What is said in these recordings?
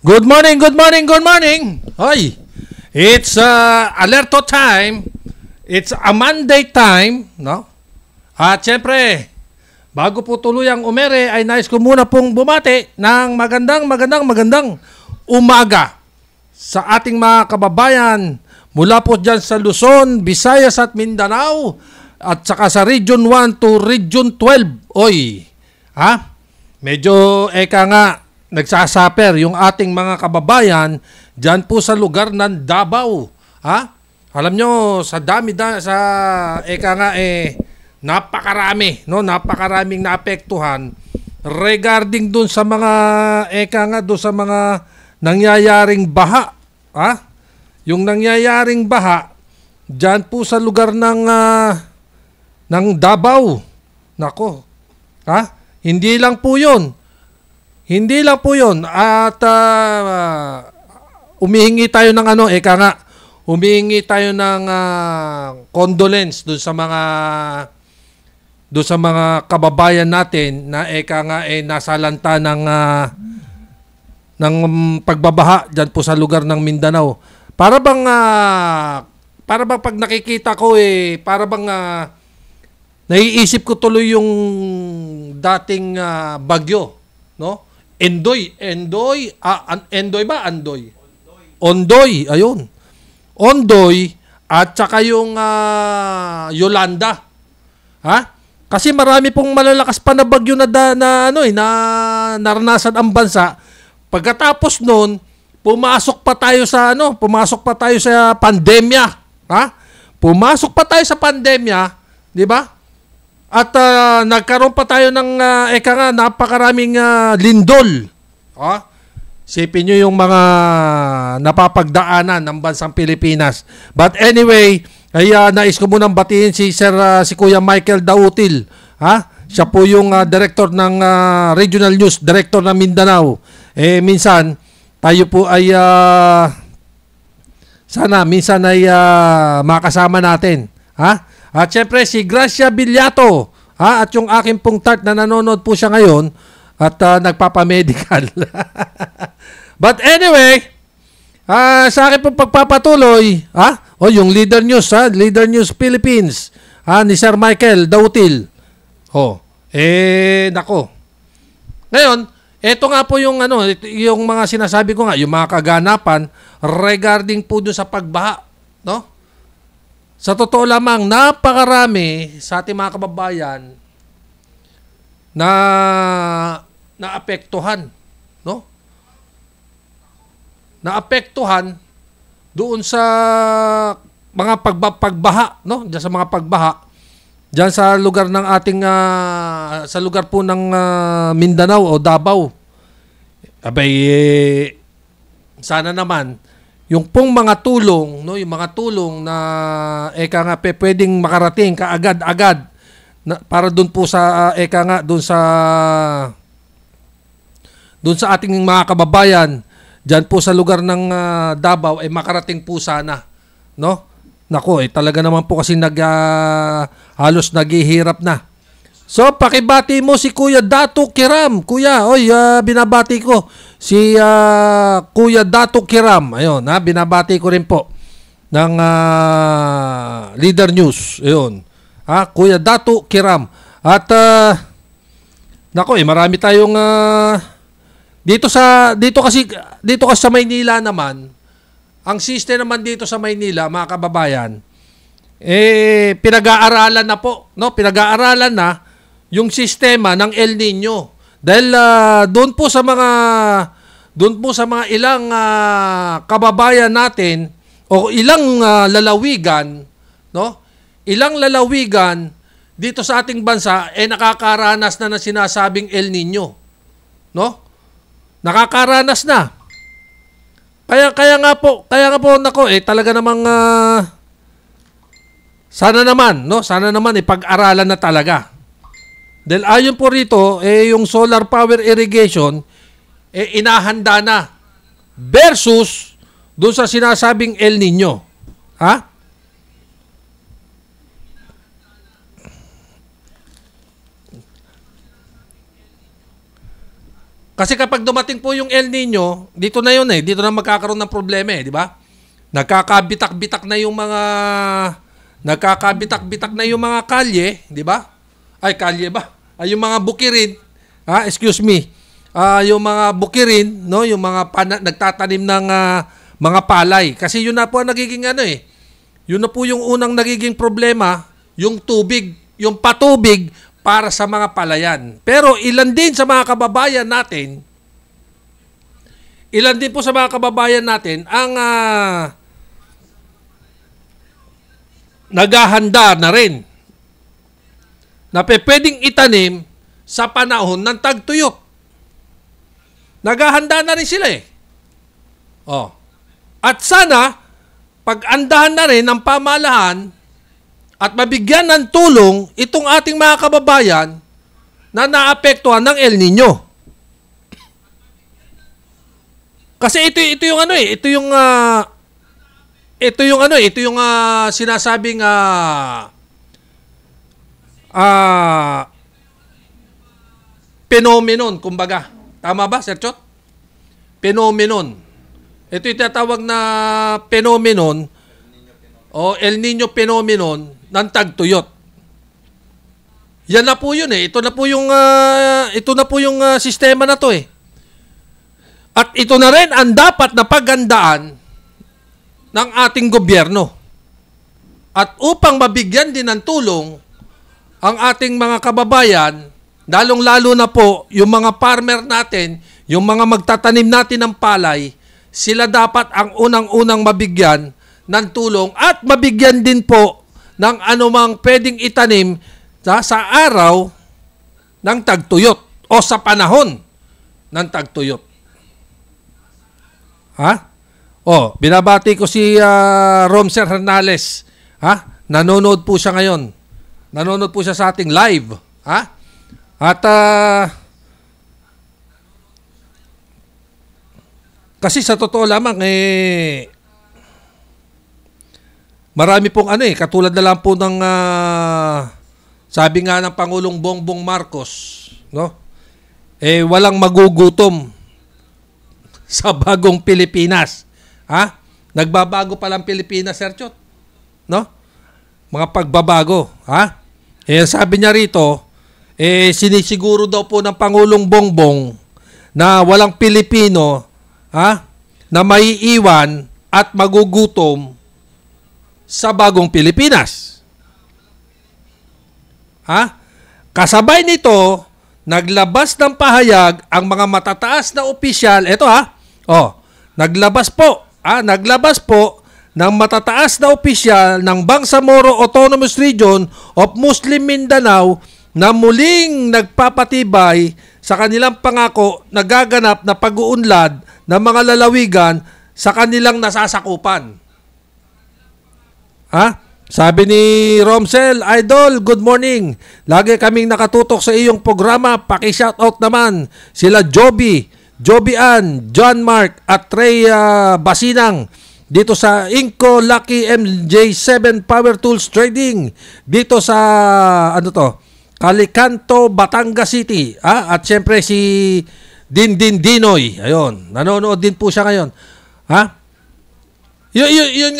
Good morning, good morning, good morning. Hoy, it's alerto time. It's a Monday time, no? At syempre, bago po tuluyang umere, ay nais ko muna pong bumati ng magandang umaga sa ating mga kababayan mula po dyan sa Luzon, Visayas at Mindanao at saka sa Region 1 to Region 12. Oy, ha? Medyo nga nagsasaper yung ating mga kababayan dyan po sa lugar ng Davao. Ha? Alam nyo, sa napakarami, no? Napakaraming naapektuhan regarding dun sa mga, dun sa mga nangyayaring baha. Ha? Yung nangyayaring baha, dyan po sa lugar ng Davao. Nako. Ha? Hindi lang po yun. At humihingi tayo ng humihingi tayo ng condolence doon sa mga kababayan natin na nasalanta ng pagbabaha diyan po sa lugar ng Mindanao. Para bang pag nakikita ko naiisip ko tuloy yung dating bagyo, no? Ondoy ayun. Ondoy at saka yung Yolanda. Ha? Kasi marami pong malalakas pa na bagyo na naranasan ang bansa. Pagkatapos noon, pumasok pa tayo sa pandemya. Ha? Pumasok pa tayo sa pandemya, 'di ba? At nagkaroon pa tayo ng napakaraming lindol. Sipin nyo yung mga napapagdaanan ng bansang Pilipinas. But anyway, nais ko munang batiin si Kuya Michael Dautil. Siya po yung director ng Regional News, director ng Mindanao. Minsan, tayo po ay minsan ay makasama natin. At syempre si Gracia Villato, at yung aking pong tart na nanonood po siya ngayon at nagpapamedical. But anyway, sa akin pong pagpapatuloy, yung Leader News, Leader News Philippines, ni Sir Michael Dautil. Nako. Ngayon, ito nga po yung yung mga sinasabi ko nga, yung mga kaganapan regarding po doon sa pagbaha, no? Sa totoo lamang, napakarami sa ating mga kababayan na naapektuhan, no? Naapektuhan doon sa mga pagbaha, no? Diyan sa mga pagbaha, diyan sa lugar ng ating sa lugar po ng Mindanao o Davao. Sana naman yung pong mga tulong, no, yung mga tulong na pwedeng makarating kaagad-agad para doon po sa doon sa ating mga kababayan diyan po sa lugar ng Davao makarating po sana, no? Nako, talaga naman po kasi halos naghihirap na. So, pakibati mo si Kuya Dato Kiram. Kuya, binabati ko si Kuya Dato Kiram. Ayun, binabati ko rin po ng Leader News. Ayun. Kuya Dato Kiram. At marami tayong dito kasi sa Maynila naman, ang system naman dito sa Maynila, mga kababayan, pinag-aaralan na po, no? Pinag-aaralan na yung sistema ng El Nino. Dahil doon po sa mga ilang kababayan natin o ilang lalawigan, no? Ilang lalawigan dito sa ating bansa nakakaranas na ng sinasabing El Nino, no? Nakakaranas na. Kaya nga po nako talaga namang sana naman ipag-aralan na talaga. Dahil ayon po rito, yung solar power irrigation, inahanda na versus doon sa sinasabing El Nino. Kasi kapag dumating po yung El Nino, dito na yun dito na magkakaroon ng problema di ba? Nagkakabitak-bitak na yung mga kalye, di ba? Ay, kalye ba? Ay, yung mga bukirin, excuse me, yung mga bukirin, no? Yung mga nagtatanim ng mga palay. Kasi yun na po ang nagiging yun na po yung unang nagiging problema, yung tubig, yung patubig para sa mga palayan. Pero ilan din sa mga kababayan natin, ang naghahanda na rin na pwedeng itanim sa panahon ng tagtuyot. Naghahanda na rin sila At sana, pag-andahan na rin ng pamahalaan at mabigyan ng tulong itong ating mga kababayan na naapektuhan ng El Nino. Kasi ito yung sinasabing phenomenon, kumbaga. Tama ba, Sir Chot? Phenomenon. Ito yung tinatawag na phenomenon o El Nino phenomenon ng tagtuyot. Yan na po yun Ito na po yung sistema na to At ito na rin ang dapat na paghandaan ng ating gobyerno. At upang mabigyan din ng tulong ang ating mga kababayan, lalong-lalo na po yung mga farmer natin, yung mga magtatanim natin ng palay, sila dapat ang unang-unang mabigyan ng tulong at mabigyan din po ng anumang pwedeng itanim sa araw ng tagtuyot o sa panahon ng tagtuyot. Binabati ko si Romser Hernales. Nanonood po siya ngayon. Nanonood po siya sa ating live. At kasi sa totoo lamang marami pong katulad na lang po ng sabi nga ng Pangulong Bongbong Marcos, no? Walang magugutom sa bagong Pilipinas. Nagbabago pa lang Pilipinas, Sir Chot. No? Mga pagbabago, sabi niya rito, sinisiguro daw po ng Pangulong Bongbong na walang Pilipino, na maiiwan at magugutom sa bagong Pilipinas. Kasabay nito, naglabas ng pahayag ang mga matataas na opisyal. Naglabas po ng matataas na opisyal ng Bangsamoro Autonomous Region of Muslim Mindanao na muling nagpapatibay sa kanilang pangako na gaganap na pag-uunlad ng mga lalawigan sa kanilang nasasakupan. Sabi ni Romsel, Idol, good morning. Lagi kaming nakatutok sa iyong programa. Paki-shoutout naman sila Joby Ann, John Mark at Trey Basinang dito sa Inco Lucky MJ7 Power Tools Trading dito sa Calicanto, Batangas City. At syempre si Dindin Dinoy. Ayun, nanonood din po siya ngayon. Yun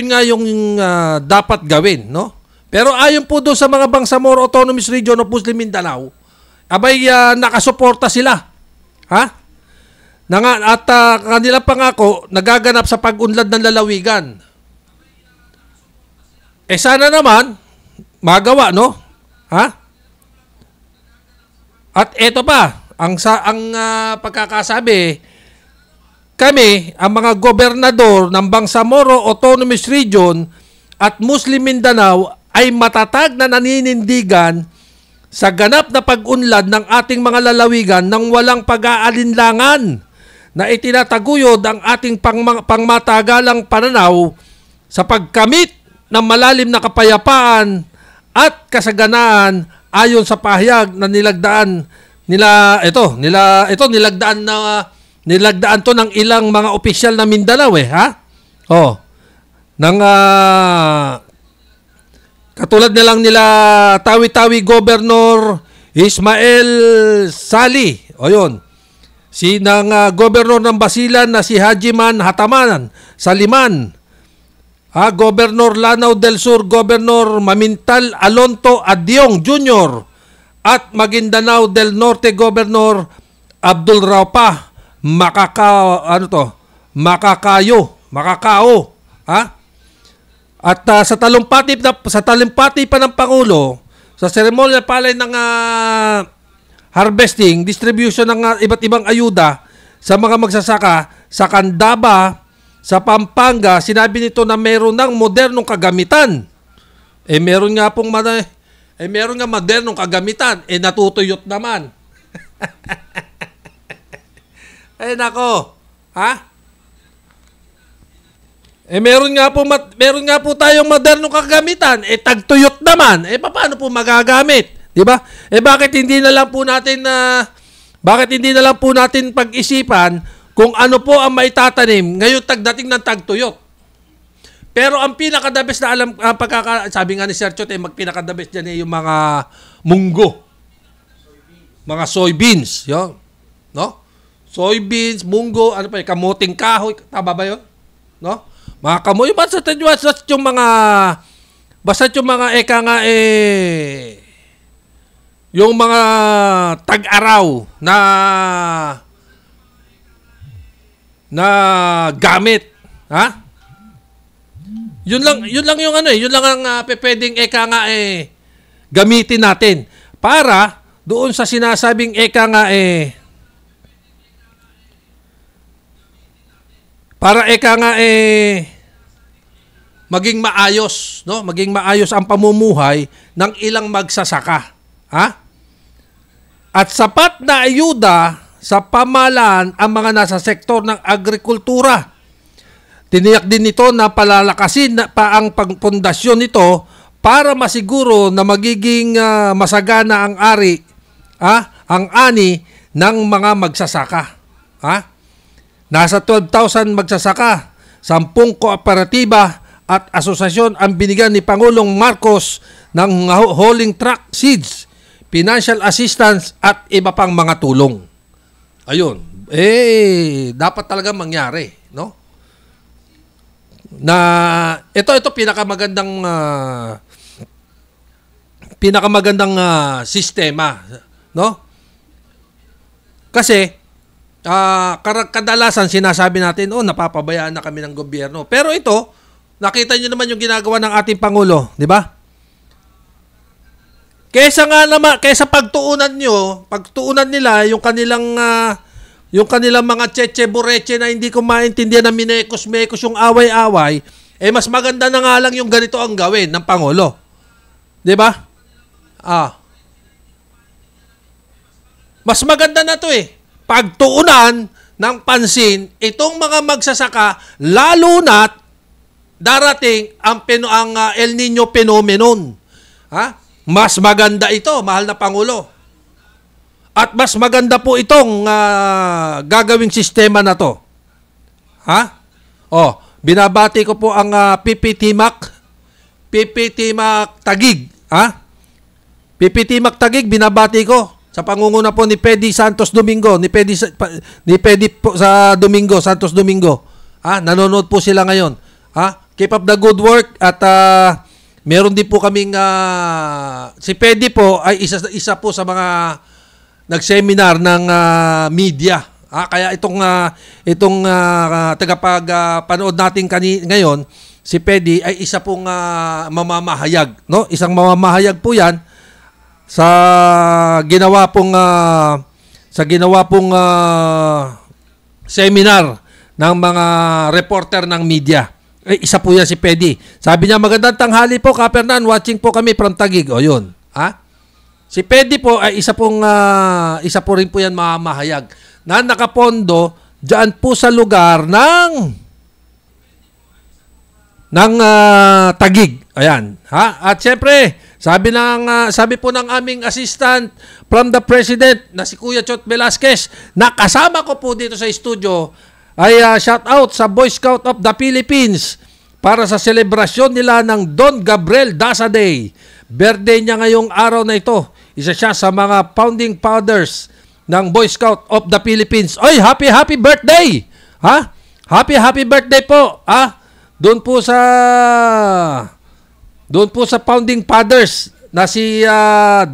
nga yung dapat gawin, no? Pero ayon po doon sa mga Bangsamoro Autonomous Region of Muslim Mindanao, abay nakasuporta sila. At kanila pangako nagaganap sa pag-unlad ng lalawigan. Sana naman magawa, no? At eto pa, ang pagkakasabi, kami, ang mga gobernador ng Bangsamoro Autonomous Region at Muslim Mindanao ay matatag na naninindigan sa ganap na pag-unlad ng ating mga lalawigan nang walang pag-aalinlangan na itinataguyod ang ating pangmatagalang pananaw sa pagkamit ng malalim na kapayapaan at kasaganaan ayon sa pahayag na nilagdaan to ng ilang mga opisyal na Mindanao katulad na lang nila Tawi-Tawi Governor Ismael Sali, o yun, Governor ng Basilan na si Hajiman Hataman Saliman, Governor Lanao del Sur, Governor Mamintal Alonto Adyong Jr. at Maguindanao del Norte, Governor Abdul Raupa Makakao. At sa talumpati pa ng Pangulo, sa ceremonial palay ng harvesting, distribution ng iba't ibang ayuda sa mga magsasaka sa Candaba, sa Pampanga, sinabi nito na meron ng modernong kagamitan. Meron nga modernong kagamitan, natutuyot naman. Nako. Meron nga po tayong modernong kagamitan, tagtuyot naman. Paano po magagamit? 'Di ba? Bakit hindi na lang po natin pag-isipan kung ano po ang maitatanim ngayon tagdating ng tagtuyot? Pero ang pinaka-the best na alam, sabi nga ni Sir Chot, magpinaka-the best dyan yung mga munggo. Mga soybeans. Yun. No? Soybeans, munggo, kamuting kahoy. Tama ba yun? No? Mga kamoy, basta yung mga yung mga tag-araw na gamit. Yun lang ang pwedeng gamitin natin para doon sa sinasabing maging maayos, no? Maging maayos ang pamumuhay ng ilang magsasaka. At sapat na ayuda sa pamahalaan ang mga nasa sektor ng agrikultura. Tiniyak din nito na palalakasin pa ang pagpundasyon nito para masiguro na magiging masagana ang ani ng mga magsasaka. Nasa 12,000 magsasaka, 10 kooperatiba at asosasyon ang binigyan ni Pangulong Marcos ng hauling truck seeds, financial assistance at iba pang mga tulong. Ayun. Dapat talaga mangyari, no? Na ito pinakamagandang sistema, no? Kasi kadalasan sinasabi natin, napapabayaan na kami ng gobyerno. Pero ito, nakita niyo naman yung ginagawa ng ating Pangulo, di ba? Kaysa pagtuunan nila yung kanilang mga cheche-bureche na hindi ko maintindihan na minekos-mekos yung away-away, mas maganda na nga lang yung ganito ang gawin ng Pangulo. Di ba? Mas maganda na to pagtuunan ng pansin itong mga magsasaka, lalo na't darating ang El Nino phenomenon. Mas maganda ito, mahal na Pangulo. At mas maganda po itong gagawing sistema na to. Binabati ko po ang PPTMAC Taguig. PPTMAC Taguig, binabati ko sa pangunguna po ni Pedi Santos Domingo, ni Pedi po sa Domingo, Santos Domingo. Nanonood po sila ngayon. Keep up the good work at meron din po kaming si Pedi po ay isa po sa mga nag-seminar ng media. Kaya itong tagapag-panood natin ngayon, si Pedi ay isa pong mamamahayag, no? Isang mamamahayag po 'yan sa ginawa pong seminar ng mga reporter ng media. Isa po 'yan si Pedi. Sabi niya, magandang tanghali po, Kapernan, watching po kami from Taguig. O yun. Si Pedi po ay isa po rin po yan mamahayag na nakapondo diyan po sa lugar ng Taguig. Ayan, At syempre, sabi po ng aming assistant from the President na si Kuya Chot Velasquez, na kasama ko po dito sa studio, ay shout out sa Boy Scout of the Philippines para sa selebrasyon nila ng Don Gabriel Daza Day. Birthday niya ngayong araw na ito. Isa siya sa mga founding fathers ng Boy Scout of the Philippines. Oy, happy birthday! Ha? Happy birthday po. Ha? Doon po sa founding fathers na si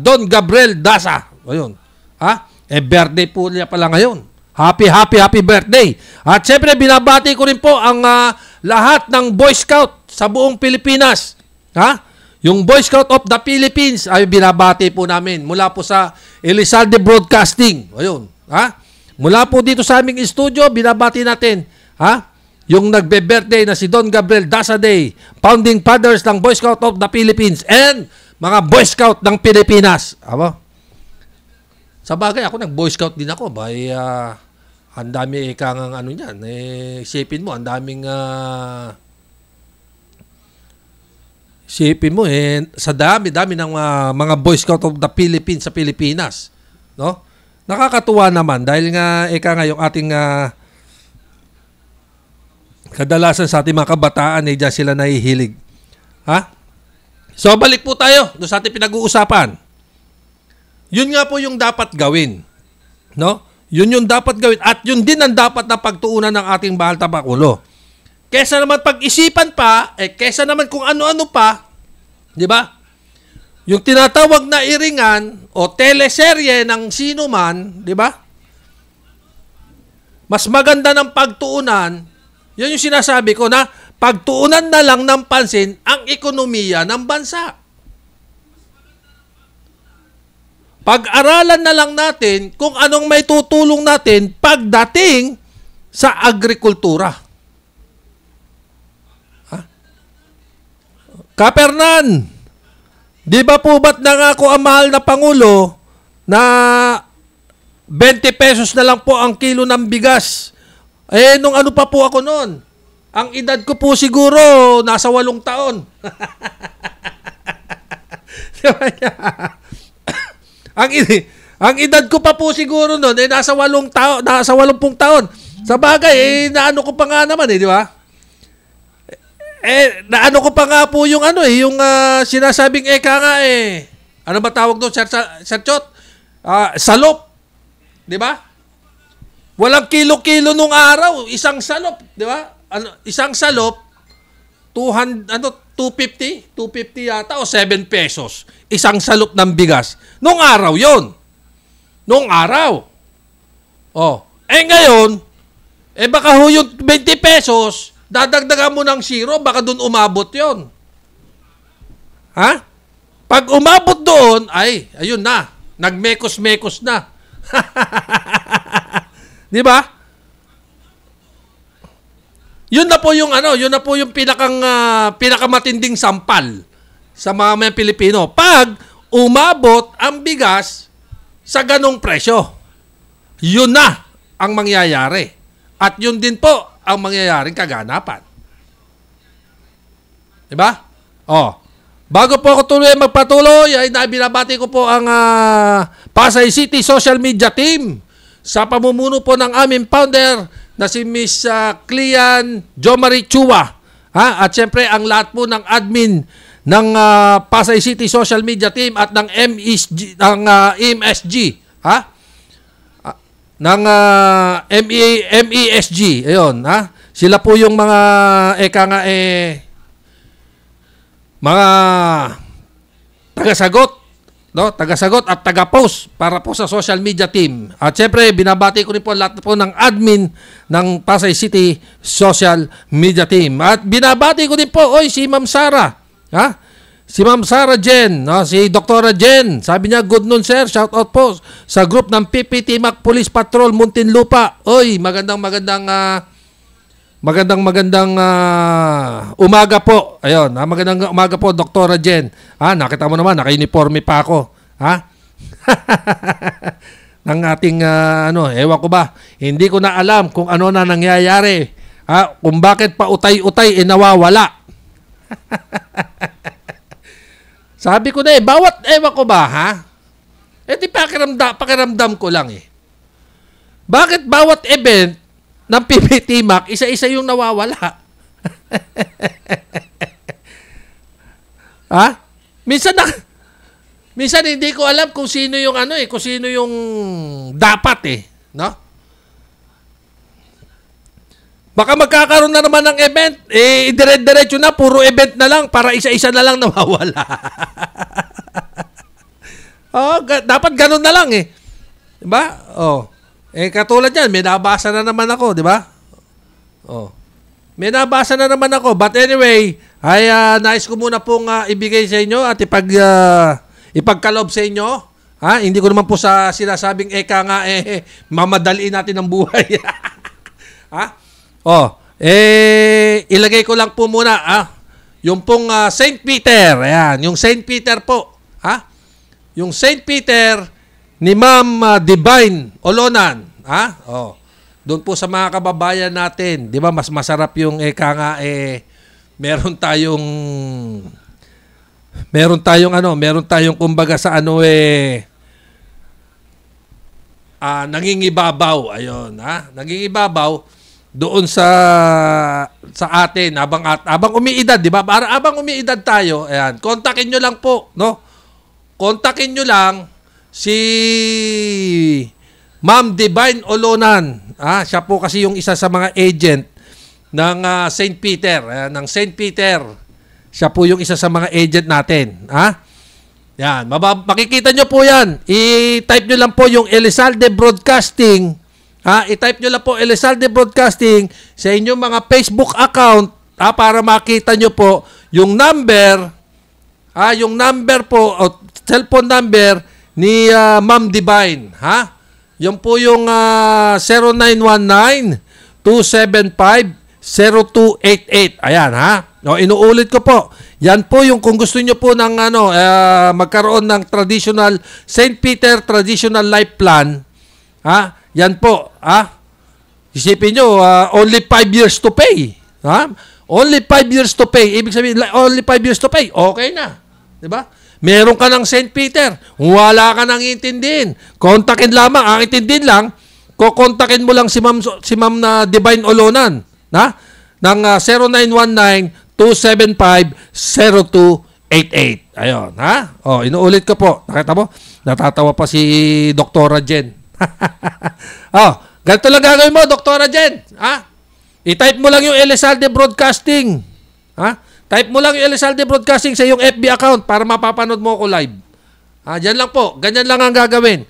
Don Gabriel Daza. Ayun. Ha? Birthday po niya pala ngayon. Happy birthday. At syempre, binabati ko rin po ang lahat ng Boy Scout sa buong Pilipinas. Ha? Yung Boy Scout of the Philippines ay binabati po namin mula po sa Elizalde Broadcasting. Ayun. Ha? Mula po dito sa aming studio, binabati natin. Ha? Yung nagbe-birthday na si Don Gabriel Daza Day, founding fathers ng Boy Scout of the Philippines and mga Boy Scout ng Pilipinas. Aba? Sa bagay, ako nag-Boy Scout din ako. Ang dami ikang ano niyan. Isipin mo, ang daming sa dami ng mga Boy Scout of the Philippines sa Pilipinas. No? Nakakatuwa naman dahil nga yung ating kadalasan sa ating mga kabataan diyan sila nahihilig. Ha? So balik po tayo doon sa ating pinag-uusapan. Yun nga po yung dapat gawin. No? Yun yung dapat gawin at yun din ang dapat na pagtuunan ng ating mahal na Pangulo. Kesa naman pag-isipan pa, kesa naman kung ano-ano pa, di ba? Yung tinatawag na iringan o teleserye ng sino man, di ba? Mas maganda ng pagtuunan, yun yung sinasabi ko na pagtuunan na lang ng pansin ang ekonomiya ng bansa. Pag-aralan na lang natin kung anong may tutulong natin pagdating sa agrikultura. Ha? Kapernan, di ba po ba't nangako ang mahal na Pangulo na 20 pesos na lang po ang kilo ng bigas? Nung ano pa po ako noon, ang edad ko po siguro nasa 8 taon. Ang edad ko pa po siguro noon nasa 80 taon. Sa bagay naano ko pa nga naman di ba? Naano ko pa nga po yung yung sinasabing ano ba tawag doon, Sir Chot? Salop. Di ba? Walang kilo-kilo nung araw, isang salop, di ba? Isang salop 250 yata o 7 pesos. Isang salop ng bigas. Nung araw yon. Nung araw. Ngayon, baka yung 20 pesos, dadagdagan mo ng zero, baka doon umabot yon. Ha? Pag umabot doon, ayun na. Nagmekos-mekos na. Di ba? Yun na po yung pinakamatinding sampal sa mga Pilipino. Pag umabot ang bigas sa ganong presyo, yun na ang mangyayari. At yun din po ang mangyayaring kaganapan. Diba? Bago po ako magpatuloy, ay binabati ko po ang Pasay City Social Media Team sa pamumuno po ng aming founder na si Miss Clean Jomari Chua. At syempre ang lahat po ng admin ng Pasay City Social Media Team at ng MSG, ng MESG. Ayun, sila po yung mga mga tagasagot, no? Tagasagot at taga-post para po sa social media team. At syempre, binabati ko rin po lahat po ng admin ng Pasay City Social Media Team. At binabati ko din po, si Ma'am Sara. Si Ma'am Sara Jen, si Dr. Jen. Sabi niya, good noon sir, shout out po sa group ng PPT Mac Police Patrol Muntinlupa. Magandang umaga po. Ayun, magandang umaga po, Dr. Jen. Nakita mo naman, naka-uniforme pa ako. Ng ating, ewan ko ba, hindi ko na alam kung ano na nangyayari. Kung bakit pa utay-utay, nawawala. Sabi ko na ewan ko ba, di pakiramdam ko lang Bakit bawat event ng PPT Mac, isa-isa yung nawawala? minsan hindi ko alam kung sino yung ano eh, kung sino yung dapat eh, no? Baka magkakaroon na naman ng event, eh dire-diretso na, puro event na lang para isa-isa na lang nawawala. Oh, dapat ganun na lang eh. 'Di ba? Oh. Eh katulad yan, may nabasa na naman ako, 'di ba? Oh. May nabasa na naman ako. But anyway, ay nais ko muna pong ibigay sa inyo at ipagkalob sa inyo. Ha? Hindi ko naman po sa sinasabing eka nga mamadaliin natin ang buhay. Ha? Oh, ilagay ko lang po muna yung pong St. Peter. Ayan, yung St. Peter po. Ha? Yung St. Peter ni Ma'am Divine Olonan. Ha? Oh. Doon po sa mga kababayan natin, 'di ba? Mas masarap yung eka nga meron tayong kumbaga sa nangingibabaw. Ayun, ha? Nangingibabaw doon sa atin habang umiidad, 'di ba? Para habang umiidad tayo, ayan, kontakin niyo lang po, no? Kontakin niyo lang si Ma'am Divine Olonan. Siya po kasi yung isa sa mga agent ng St. Peter, ng St. Peter. Siya po yung isa sa mga agent natin, Yan, makikita nyo po yan. I-type nyo lang po yung Elizalde Broadcasting. I-type nyo lang po Elizalde Broadcasting sa inyong mga Facebook account para makita nyo po yung number, yung number po, o cellphone number ni Ma'am Divine. Yan po yung 0919-275-0288. Ayan, O, inuulit ko po. Yan po yung kung gusto nyo po ng magkaroon ng traditional St. Peter Traditional Life Plan. Yan po. Isipin nyo, only 5 years to pay. Only 5 years to pay. Ibig sabihin, only 5 years to pay. Okay na. Diba? Meron ka ng St. Peter. Wala ka nang intindihin. Kontakin lamang. Ang intindihin lang, kukontakin mo lang si Ma'am na Divine Olonan. Ng 0919-275-0288. Ayun. O, inuulit ko po. Nakita mo? Natatawa pa si Dr. Jen. Ganito lang gagawin mo, Dr. Jen. I-type mo lang yung Elizalde Broadcasting. Type mo lang yung Elizalde Broadcasting sa iyong FB account para mapapanood mo ako live. Diyan lang po. Ganyan lang ang gagawin.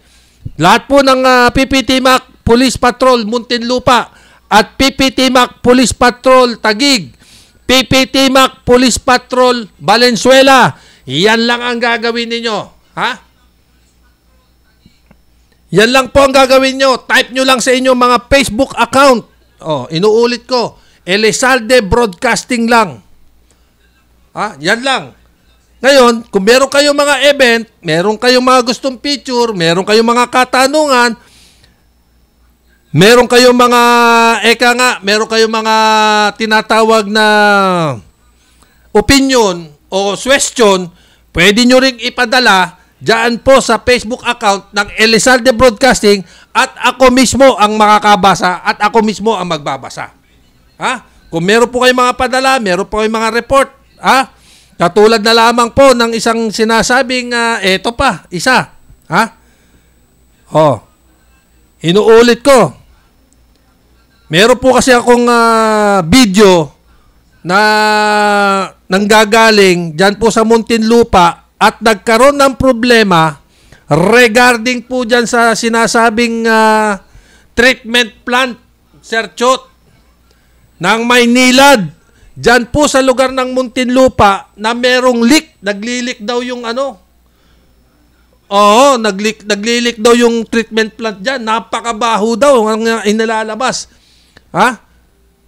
Lahat po ng PPTMAC Police Patrol Muntinlupa at PPTMAC Police Patrol Taguig, PPTMAC Police Patrol Valenzuela, yan lang ang gagawin ninyo. Yan lang po ang gagawin nyo. Type nyo lang sa inyong mga Facebook account. Inuulit ko. Elizalde Broadcasting lang. Yan lang. Ngayon, kung meron kayong mga event, meron kayong mga gustong picture, meron kayong mga katanungan, meron kayong mga meron kayong mga tinatawag na opinion o question, pwede nyo ring ipadala dyan po sa Facebook account ng Elizalde Broadcasting at ako mismo ang makakabasa at ako mismo ang magbabasa. Kung meron po kayong mga padala, meron po kayong mga report, katulad na lamang po ng isang sinasabing eto pa, isa. Inuulit ko. Meron po kasi akong video na nanggagaling dyan po sa Muntinlupa at nagkaroon ng problema regarding po dyan sa sinasabing treatment plant, Sir Chot, ng Maynilad. Diyan po sa lugar ng Muntinlupa na merong leak. Naglilik daw yung naglilik daw yung treatment plant diyan. Napakabaho daw ang inilalabas.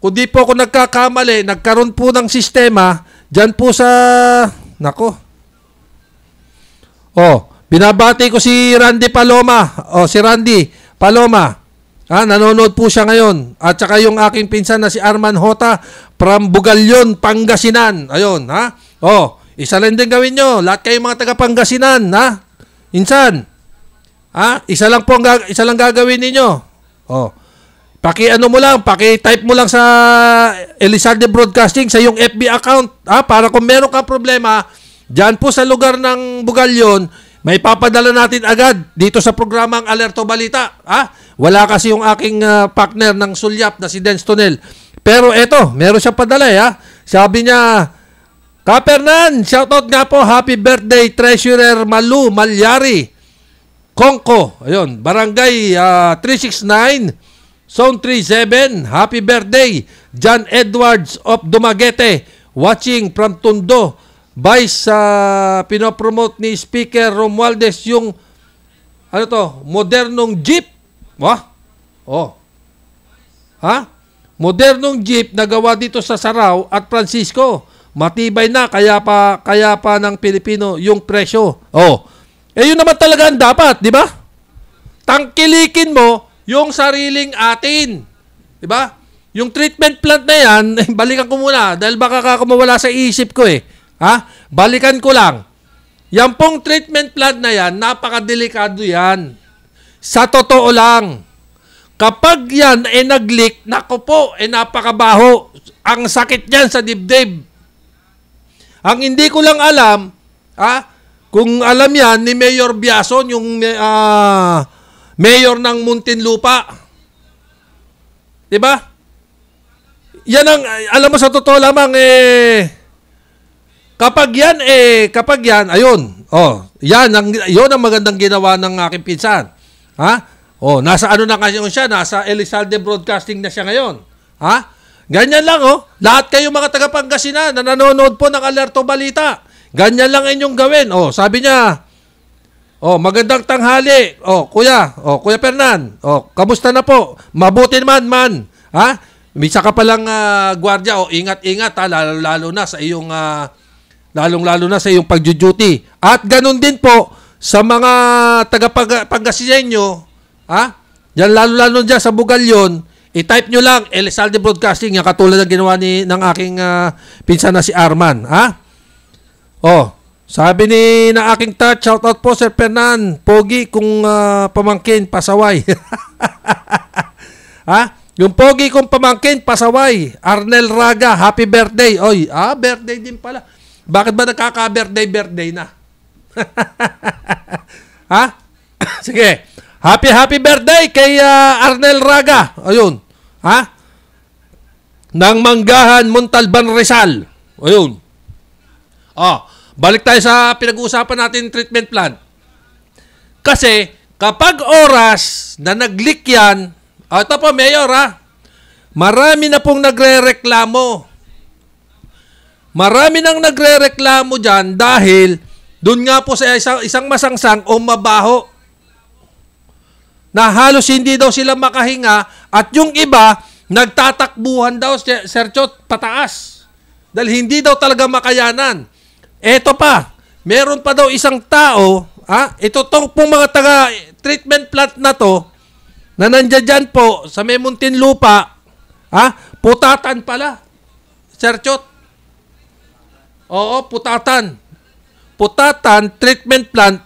Kung di po ako nagkakamali, nagkaroon po ng sistema diyan po sa binabati ko si Randy Paloma. Si Randy Paloma. Nanonood po siya ngayon. At saka yung aking pinsan na si Arman Hota from Bugalyon, Pangasinan. Ayun, isa lang din gawin nyo. Lahat kayong mga taga Pangasinan, Insan. Isa lang gagawin ninyo. Paki-type mo lang sa Elizalde Broadcasting sa yung FB account, para kung meron ka problema, diyan po sa lugar ng Bugalyon, May papadala natin agad dito sa programang Alerto Balita. Wala kasi yung aking partner ng Sulyap na si Dens Tonel. Pero eto, meron siyang padala Sabi niya, Kapernan, shoutout nga po, happy birthday Treasurer Malu Malyari Kongko. Ayun, Barangay 369, Zone 37. Happy birthday John Edwards of Dumaguete, watching from Tondo. Vice pinopromote ni Speaker Romualdez yung modernong jeep. Modernong jeep na gawa dito sa Sarao at Francisco. Matibay na kaya pa ng Pilipino yung presyo. Yun naman talaga ang dapat, di ba? Tangkilikin mo yung sariling atin. Di ba? Yung treatment plant na yan, balikan ko muna dahil baka mawala sa isip ko Balikan ko lang. Yan pong treatment plant na yan, napakadelikado yan. Sa totoo lang, kapag yan nag-leak, naku po, napakabaho. Ang sakit yan sa dibdib. Ang hindi ko lang alam, kung alam yan ni Mayor Biason, yung mayor ng Muntinlupa. Diba? Yan ang, alam mo sa totoo lamang, kapag yan, ayun, yun ang magandang ginawa ng aking pinsan. Nasa na kasi siya, nasa Elizalde Broadcasting na siya ngayon. Ganyan lang, lahat kayo mga taga-Pangasinan na nanonood po ng Alerto Balita. Ganyan lang inyong gawin. Sabi niya, magandang tanghali. Kuya Fernan, kamusta na po? Mabuti naman, man. Misa ka palang gwardiya, ingat-ingat lalo na sa iyong lalong-lalo na sa iyong pag-duty. At ganun din po sa mga taga-Pangasinan, yan lalo-lalo dyan sa Bugalyon, i-type nyo lang Elizalde Broadcasting, yung katulad ng ginawa ng aking pinsan na si Arman. Sabi ng aking touch, shoutout po Sir Fernan, pogi kung pamangkin, pasaway. Yung pogi kong pamangkin, pasaway. Arnel Raga, happy birthday. Birthday din pala. Bakit ba nagkaka-birthday na? Sige. Happy birthday kay Arnel Raga. Ayun. Ng Manggahan, Montalban, Rizal. Ayun. Balik tayo sa pinag-uusapan natin treatment plan. Kasi kapag oras na nag-leak yan, ito po, Mayor, marami na pong nagre-reklamo. Marami nang nagre-reklamo dyan dahil doon nga po sa isang masangsang o mabaho na halos hindi daw sila makahinga at yung iba nagtatakbuhan daw, Sir Chot, pataas dahil hindi daw talaga makayanan. Eto pa, meron pa daw isang tao, ito tong pong mga taga-treatment plant na to na nandiyan dyan po sa Muntinlupa, putatan pala, Sir Chot. Putatan. Putatan, treatment plant.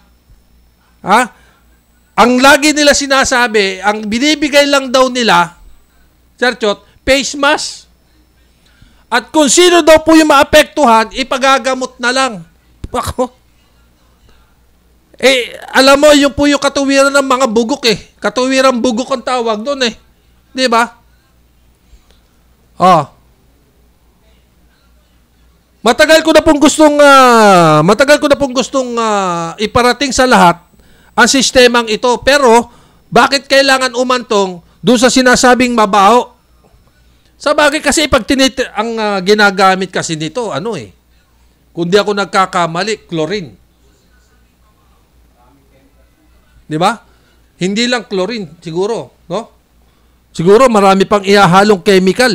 Ang lagi nila sinasabi, ang binibigay lang daw nila, Sir Chot, face mask. At kung sino daw po yung maapektuhan, ipagagamot na lang. Ako. Alam mo, yung po yung katuwiran ng mga bugok Katuwiran bugok ang tawag doon Di ba? Matagal ko na pong gustong iparating sa lahat ang sistemang ito. Pero, bakit kailangan umantong doon sa sinasabing mabaho? Sa bagay kasi pag ang ginagamit kasi nito, kung di ako nagkakamali, chlorine. Di ba? Hindi lang chlorine, siguro. No? Siguro marami pang ihahalong chemical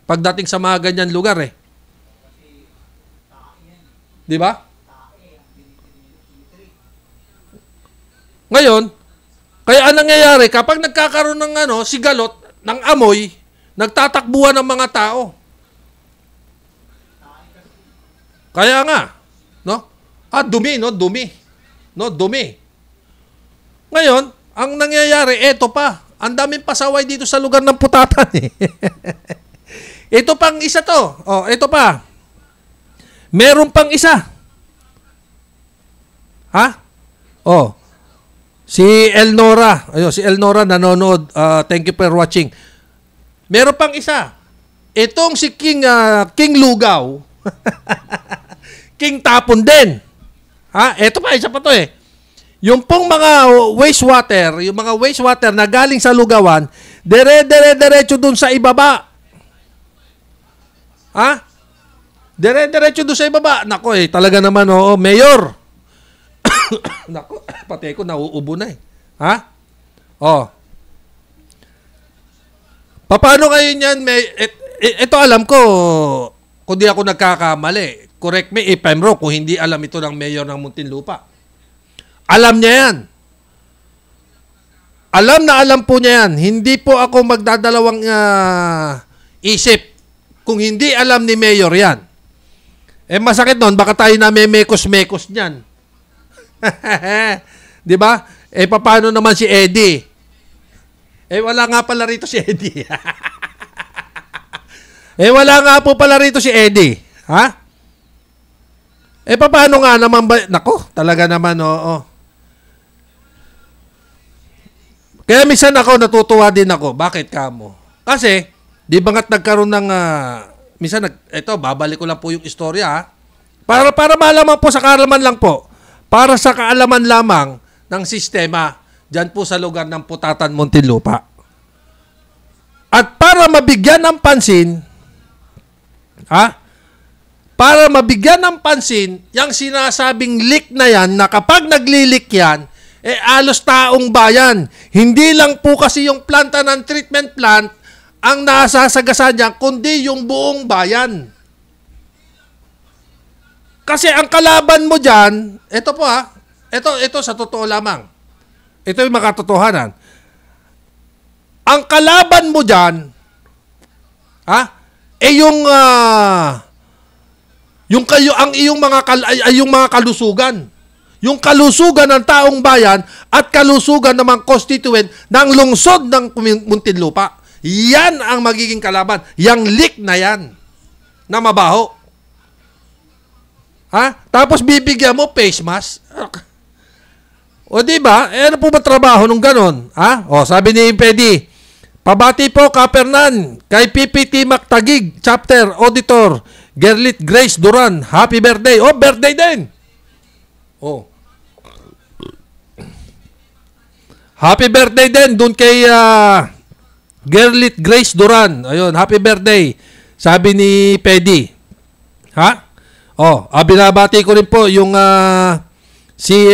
pagdating sa mga ganyan lugar Di ba? Ngayon, kaya anong nangyayari kapag nagkakaroon ng sigalot, ng amoy, nagtatakbuhan ng mga tao. Kaya nga, no? Dumi, no? Dumi. No, dumi. Ngayon, ang nangyayari, eto pa. Ang daming pasaway dito sa lugar ng putatan Ito pang isa to. Ito pa. Meron pang isa. Oh, si Elnora. Ayun, si Elnora nanonood. Thank you for watching. Meron pang isa. Itong si King Lugaw. King Tapon din. Ha? Ito pa, isa pa to eh. Yung pong mga wastewater na galing sa lugawan, diretso dun sa ibaba. Ha? Diretso dun sa ibaba. Nako eh, talaga naman, oo, Mayor. Nako, pati ko nauubo na eh. Ha? Oh. Paano ngayon yan? Ito alam ko, kung di ako nagkakamali, correct me if I'm wrong, kung hindi alam ito ng Mayor ng Muntinlupa. Alam niya yan. Alam po niya yan. Hindi po ako magdadalawang isip kung hindi alam ni Mayor yan. Eh masakit nun, baka tayo na may mekos-mekos niyan. Di ba? Eh paano naman si Eddie? Eh wala nga pala rito si Eddie. Wala nga po pala rito si Eddie. Ha? Eh paano nga naman ba? Nako, talaga naman, oo. Kaya minsan ako natutuwa din ako. Bakit kamo? Kasi, di ba nga't nagkaroon ng, minsan, ito, babalik ko lang po yung istorya, ha? Para malaman po, sa kaalaman lang po. Para sa kaalaman lamang ng sistema, dyan po sa lugar ng Putatan, Muntinlupa. At para mabigyan ng pansin, ha? Para mabigyan ng pansin, yung sinasabing leak na yan, na kapag nagli-leak yan, alos taong bayan. Hindi lang po kasi yung planta ng treatment plant ang nasasagasan niya, kundi yung buong bayan. Kasi ang kalaban mo dyan, ito po ito sa totoo lamang. Ito yung makatotohanan. Ang kalaban mo dyan, ang iyong mga kalusugan. Yung kalusugan ng taong bayan at kalusugan ng mga constituent ng lungsod ng Muntinlupa. Yan ang magiging kalaban. Yang leak na yan. Na mabaho. Ha? Tapos bibigyan mo face mask. O diba? Ano po ba trabaho nung ganon? Ha? O sabi ni Impedi, pabati po Kapernan kay PPT Mactagig, Chapter Auditor, Gerlit Grace Duran. Happy birthday. Oh, birthday din. Oh. Happy birthday din dun kay Gerlit Grace Duran. Ayun, happy birthday. Sabi ni Pedi. Ha? Oh, binabati ko rin po yung si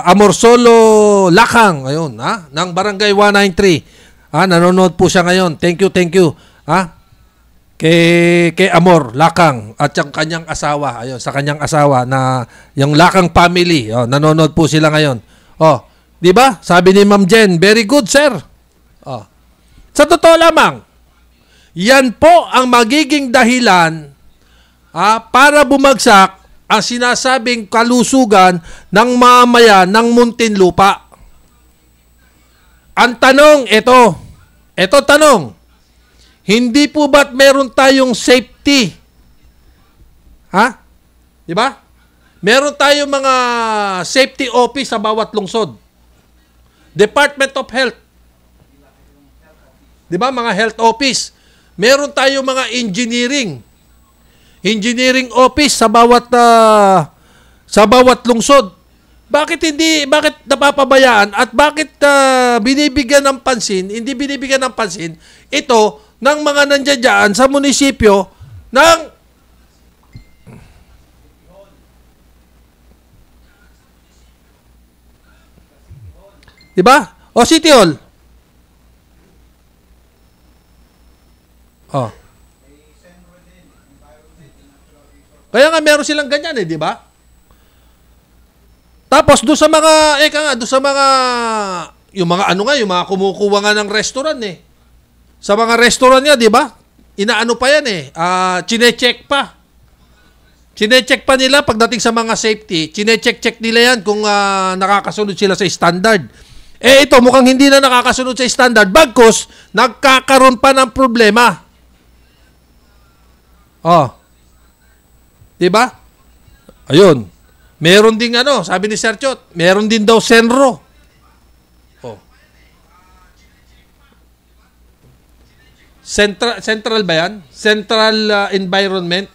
Amorsolo Lakang. Ayun, ha? Ng Barangay 193. Nanonood po siya ngayon. Thank you. Ha? Kay Amor Lakang at yung kanyang asawa. Ayun, sa kanyang asawa na yung Lakang family. Oh, nanonood po sila ngayon. Oh, di ba? Sabi ni Ma'am Jen, very good, sir. Oh. Sa totoo lamang, yan po ang magiging dahilan para bumagsak ang sinasabing kalusugan ng mamamayan ng Muntinlupa. Ang tanong, ito tanong, hindi po ba't meron tayong safety? Ha? Di ba? Meron tayong mga safety office sa bawat lungsod. Department of Health. Di ba? Mga health office. Meron tayong mga engineering office sa bawat lungsod. Bakit napapabayaan at bakit hindi binibigyan ng pansin ito ng mga nandiyan dyan sa munisipyo ng di ba? O City Hall. Oh. Kaya nga meron silang ganyan di ba? Tapos doon sa mga yung mga kumukuha nga ng restaurant Sa mga restaurant niya, di ba? Inaano pa yan chine-check pa. Chine-check pa nila pagdating sa mga safety. Chine-check nila yan kung nakakasunod sila sa standard. Ito mukhang hindi na nakakasunod sa standard. Bagkus, nagkakaroon pa ng problema. Oh. Di ba? Ayun. Meron ding ano, sabi ni Sir Chot, meron din daw Senro. Oh. Central ba yan? Central Environment?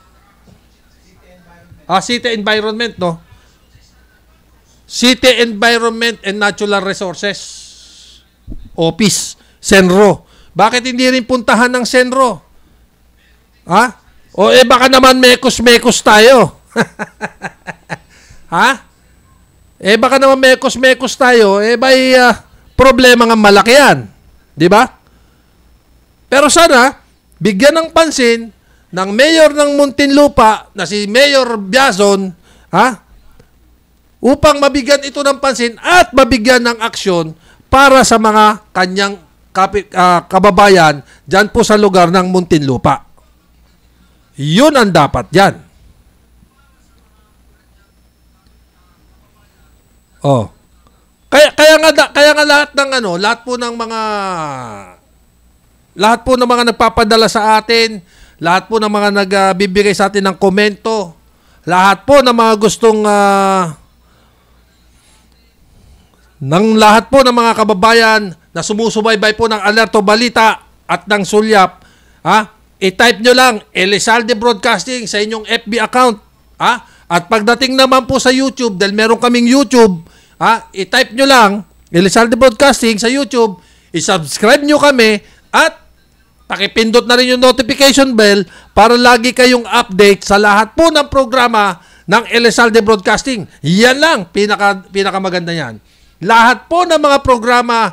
City Environment, no? City Environment and Natural Resources Office, Senro. Bakit hindi rin puntahan ng Senro? Ha? O baka naman mekos-mekos tayo. Ha? Baka naman mekos-mekos tayo, may problema nga malaki yan. Di ba? Pero sana, bigyan ng pansin ng mayor ng Muntinlupa na si Mayor Biazon, upang mabigyan ito ng pansin at mabigyan ng aksyon para sa mga kanyang kababayan dyan po sa lugar ng Muntinlupa. Yun ang dapat dyan. Oh. Kaya nga lahat ng lahat po ng mga nagpapadala sa atin, lahat po ng mga nagbibigay sa atin ng komento, lahat po ng mga gustong lahat po ng mga kababayan na sumusubaybay po ng Alerto Balita at ng Sulyap, i-type nyo lang Elizalde Broadcasting sa inyong FB account, at pagdating naman po sa YouTube, dahil meron kaming YouTube, i-type nyo lang Elizalde Broadcasting sa YouTube, i-subscribe nyo kami, at pakipindot na rin yung notification bell para lagi kayong update sa lahat po ng programa ng Elizalde Broadcasting. Yan lang, pinakamaganda yan. Lahat po ng mga programa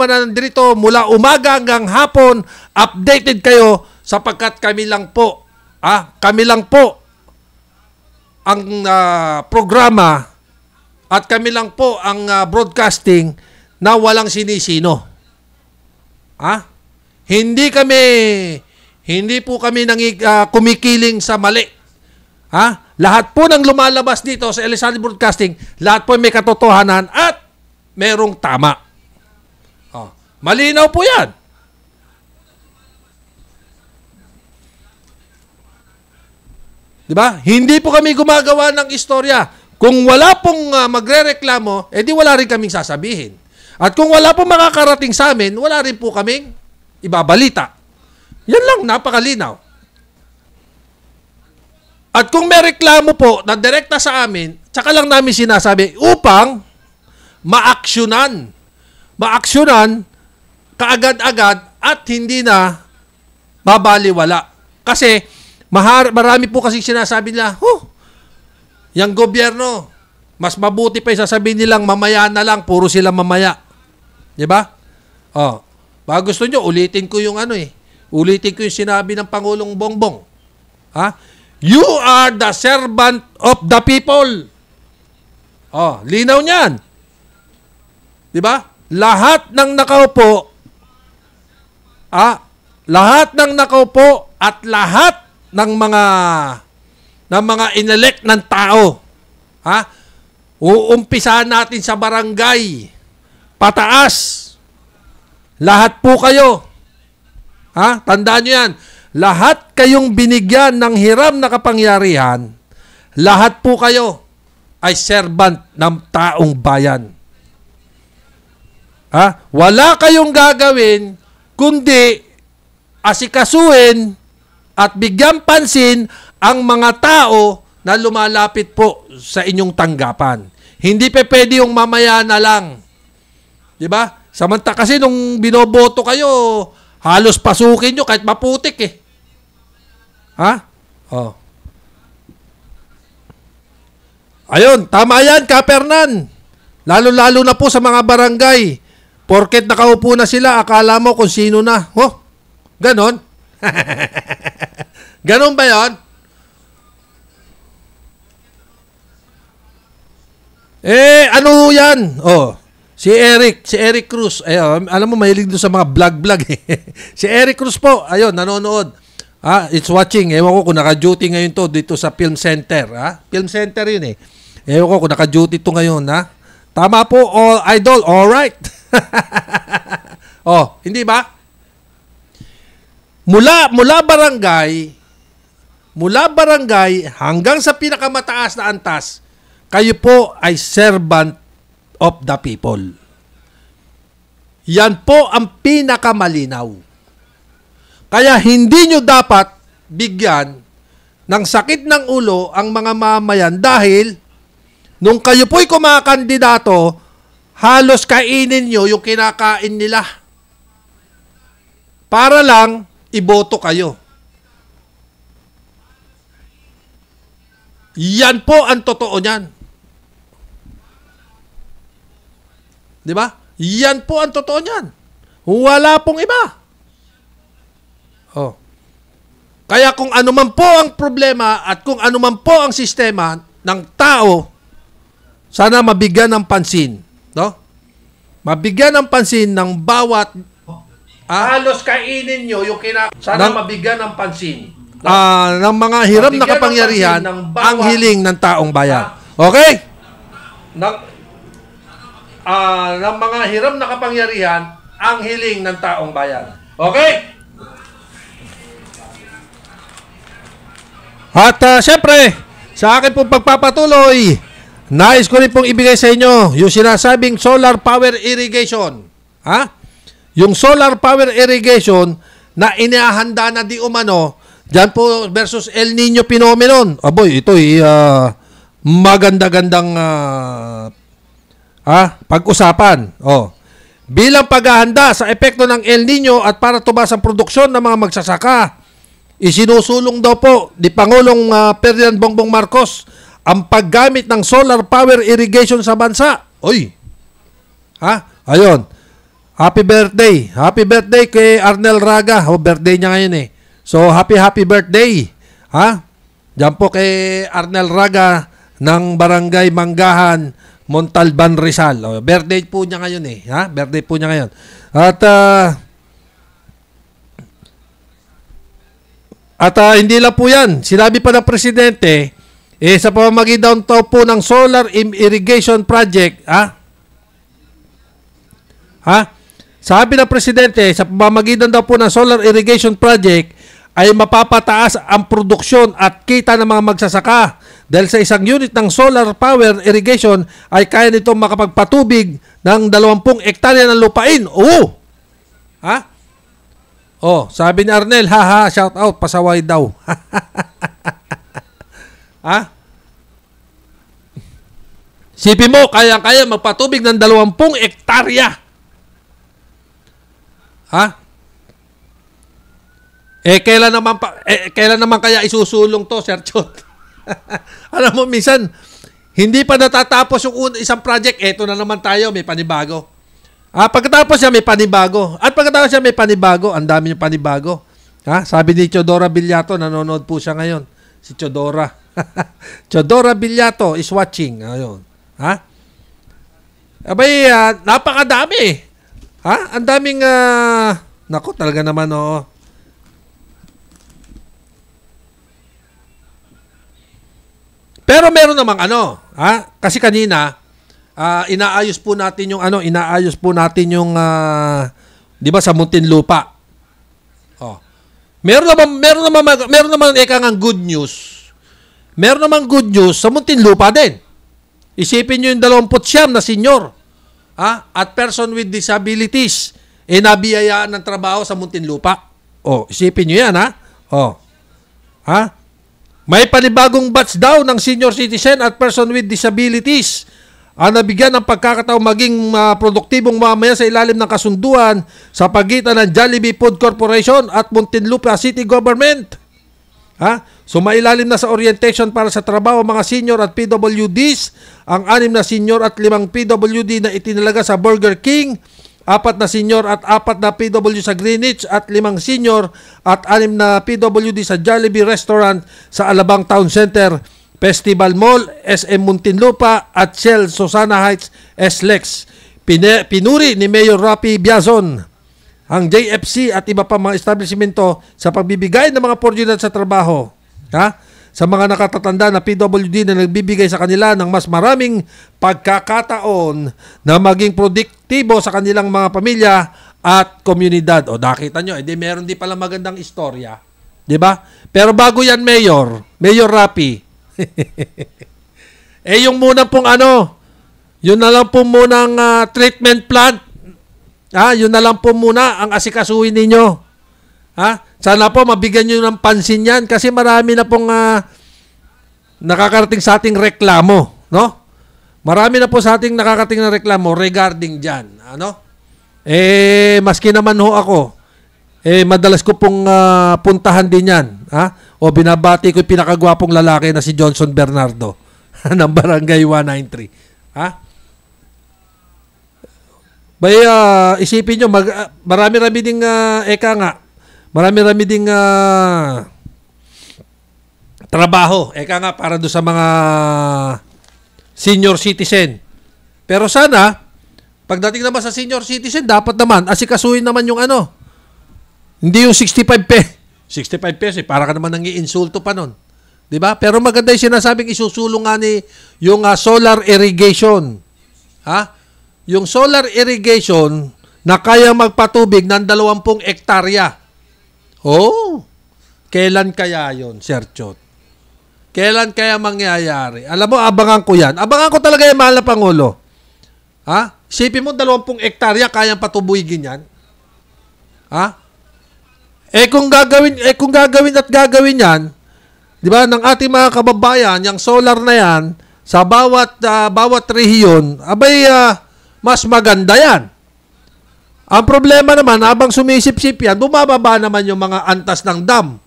na nandito mula umaga hanggang hapon, updated kayo sapagkat kami lang po ang programa at kami lang po ang broadcasting na walang sinisino. Hindi po kami kumikiling sa mali. Lahat po ng lumalabas dito sa Elizalde Broadcasting, lahat po may katotohanan at merong tama. Malinaw po yan. Diba? Hindi po kami gumagawa ng istorya. Kung wala pong magrereklamo, di wala rin kaming sasabihin. At kung wala pong makakarating sa amin, wala rin po kaming ibabalita. Yan lang, napakalinaw. At kung may reklamo po na direkta sa amin, tsaka lang namin sinasabi upang maaksyonan kaagad-agad at hindi na babaliwala. Kasi marami po kasi sinasabi nila, yung gobyerno, mas mabuti pa yung sasabihin nilang mamaya na lang, puro sila mamaya. Diba? Baka gusto nyo, ulitin ko yung sinabi ng Pangulong Bongbong. You are the servant of the people. Linaw niyan. Diba? Lahat ng nakaupo at lahat ng mga inelect ng tao, uumpisahan natin sa barangay, pataas. Lahat po kayo. Tandaan nyo yan. Lahat kayong binigyan ng hiram na kapangyarihan, lahat po kayo ay servant ng taong bayan. Wala kayong gagawin kundi asikasuhin at bigyan pansin ang mga tao na lumalapit po sa inyong tanggapan. Hindi pa pwede yung mamaya na lang. Diba? Samanta kasi nung binoboto kayo, halos pasukin nyo kahit maputik Ayun, tama yan, Kapernan. Lalo-lalo na po sa mga barangay. Porket nakaupo na sila, akala mo kung sino na. Ganon. Ganon ba yan? Ano yan? Si Eric Cruz. Alam mo, mahilig doon sa mga vlog Si Eric Cruz po, ayun, nanonood. It's watching. Ewan ko kung naka-duty ngayon to dito sa Film Center. Film Center yun Ewan ko kung naka-duty to ngayon. Tama po, idol. Alright. Hindi ba? Mula mula barangay hanggang sa pinakamataas na antas, kayo po ay servant of the people. Yan po ang pinakamalinaw. Kaya hindi nyo dapat bigyan ng sakit ng ulo ang mga mamayan dahil nung kayo po'y kumakandidato, halos kainin nyo yung kinakain nila. Para lang iboto kayo. Yan po ang totoo niyan. Di ba? Yan po ang totoo niyan. Wala pong iba. Oh. Kaya kung ano man po ang problema at kung ano man po ang sistema ng tao, sana mabigyan ng pansin. No? Mabigyan ng pansin ng bawat halos kainin nyo yung sana mabigyan ng pansin. Ng mga hiram na kapangyarihan ang hiling ng taong bayan. Okay? Ng mga hiram na kapangyarihan ang hiling ng taong bayan. Okay? At syempre, sa akin pong pagpapatuloy, nais ko rin pong ibigay sa inyo yung sinasabing solar power irrigation. Ha? Yung solar power irrigation na inihahanda na di umano, dyan po versus El Nino phenomenon. Aboy, ito'y maganda-gandang pag-usapan. Oh. Bilang paghahanda sa epekto ng El Nino at para tumaas ang produksyon ng mga magsasaka, isinusulong daw po ni Pangulong Ferdinand Bongbong Marcos ang paggamit ng solar power irrigation sa bansa. Oy. Ayun. Happy birthday. Happy birthday kay Arnel Raga. Birthday niya ngayon eh. So, happy birthday. Diyan po kay Arnel Raga ng Barangay Manggahan, Montalban, Rizal. Birthday po niya ngayon eh. Birthday po niya ngayon. At hindi lang po yan. Sinabi pa ng Presidente, sa pamamagitan daw po ng solar irrigation project, sabi ng Presidente, sa pamamagitan daw po ng solar irrigation project, ay mapapataas ang produksyon at kita ng mga magsasaka. Dahil sa isang unit ng solar power irrigation, ay kaya nitong makapagpatubig ng 20 hektarya ng lupain. Oo! Sabi ni Arnel, shout out, pasaway daw. Sipi mo, kaya magpatubig ng 20 hektarya. Kailan naman kaya isusulong to, Sir Chot? Alam mo, minsan, hindi pa natatapos yung isang project, eto na naman tayo, may panibago. Pagkatapos siya, may panibago. At pagkatapos siya, may panibago. Ang dami yung panibago. Sabi ni Chodora Villato, nanonood po siya ngayon. Si Chodora. Chodora Villato is watching. Ayun. Abay, napakadami. Ang daming, naku, talaga naman, Pero meron namang kasi kanina, inaayos po natin yung di ba sa Muntinlupa. Meron naman ang good news. Meron namang good news sa Muntinlupa din. Isipin niyo yung 29 na senior, at person with disabilities nabiyayaan ng trabaho sa Muntinlupa. Isipin niyo yan, May panibagong batch daw ng senior citizen at person with disabilities ang nabigyan ng pagkakataong maging produktibong mamaya sa ilalim ng kasunduan sa pagitan ng Jollibee Food Corporation at Muntinlupa City Government. Sumailalim na sa orientation para sa trabaho mga senior at PWDs, ang 6 na senior at 5 PWD na itinalaga sa Burger King, 4 na senior at 4 na PW sa Greenwich at 5 senior at 6 na PWD sa Jollibee Restaurant sa Alabang Town Center, Festival Mall, SM Muntinlupa at Shell Susana Heights, SLEX. Pinuri ni Mayor Rapi Biazon ang JFC at iba pa mga establishmento sa pagbibigay ng mga oportunidad sa trabaho. Sa mga nakatatanda na PWD na nagbibigay sa kanila ng mas maraming pagkakataon na maging produktibo sa kanilang mga pamilya at komunidad. Nakita nyo, meron din pala magandang istorya. 'Di ba? Pero bago yan, Mayor Rapi. Yung muna pong yun na lang po munang treatment plant. Yun na lang po muna ang asikasuhin ninyo. Sana po mabigyan nyo ng pansin yan kasi marami na pong nakakarating sa ating reklamo, no? Marami na po sa ating nakakarating na reklamo regarding dyan. Maski naman ho ako, madalas ko pong puntahan din yan. O binabati ko yung pinakagwapong lalaki na si Johnson Bernardo ng Barangay 193. Isipin nyo, marami-rami ding marami-rami ding trabaho para doon sa mga senior citizen. Pero sana, pagdating naman sa senior citizen, dapat naman asikasuhin naman yung hindi yung 65 pesos, para ka naman nang-iinsulto pa nun. 'Di ba? Pero maganda yung sinasabing isusulong nga ni yung solar irrigation. Yung solar irrigation na kaya magpatubig ng 20 hektarya. Kailan kaya yon, Sir Chot? Kailan kaya mangyayari? Alam mo, abangan ko yan. Abangan ko talaga yung mahal na Pangulo. Isipin mo, 20 hektarya kayang patubigin yan. Kung gagawin yan, di ba, ng ating mga kababayan, yung solar na yan, sa bawat rehiyon, mas maganda yan. Ang problema naman, habang sumisip-sip yan, bumababa naman yung mga antas ng dam.